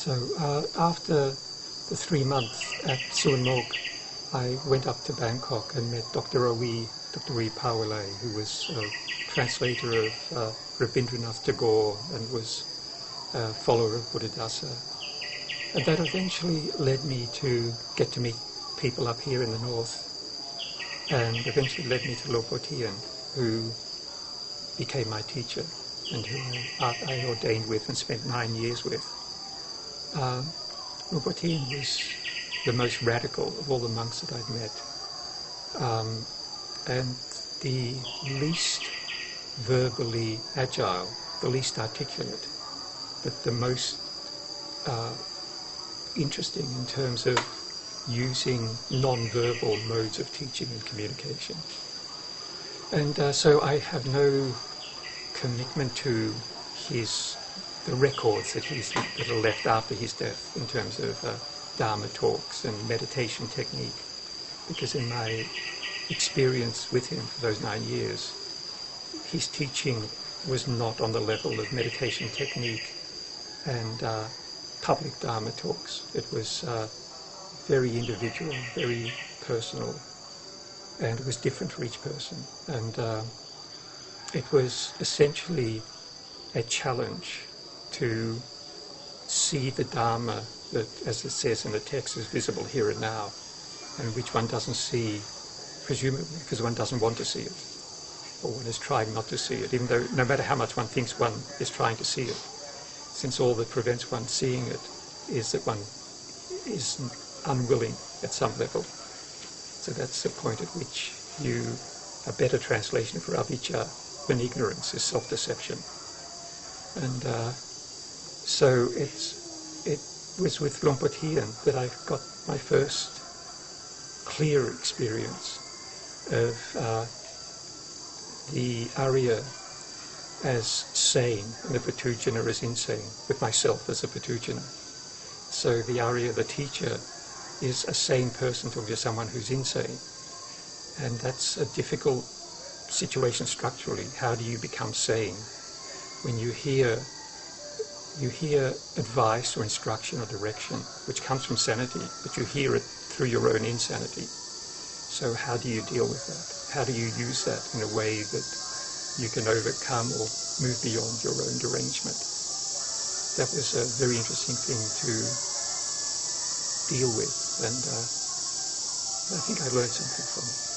After the 3 months at Suan Mok, I went up to Bangkok and met Dr. Awi Pawalay, who was a translator of Rabindranath Tagore and was a follower of Buddhadasa. And that eventually led me to get to meet people up here in the north, and eventually led me to LP Tien, who became my teacher and who I ordained with and spent 9 years with. LP Tien was the most radical of all the monks that I'd met, and the least verbally agile, the least articulate, but the most interesting in terms of using non-verbal modes of teaching and communication. And so I have no commitment to the records that are left after his death in terms of Dharma talks and meditation technique, because in my experience with him for those 9 years, his teaching was not on the level of meditation technique and public Dharma talks. It was very individual, very personal, and it was different for each person. And it was essentially a challenge to see the Dharma that, as it says in the text, is visible here and now, and which one doesn't see, presumably because one doesn't want to see it, or one is trying not to see it, even though no matter how much one thinks one is trying to see it, since all that prevents one seeing it is that one is unwilling at some level. So that's the point at which a better translation for avijja, than ignorance, is self-deception. And so it was with LP Tien that I got my first clear experience of the Arya as sane and the Patujana as insane, with myself as a Patujana. So the Arya, the teacher, is a sane person talking to someone who's insane. And that's a difficult situation structurally. How do you become sane when you hear advice or instruction or direction which comes from sanity, but you hear it through your own insanity? So how do you deal with that? How do you use that in a way that you can overcome or move beyond your own derangement? That was a very interesting thing to deal with, and I think I learned something from it.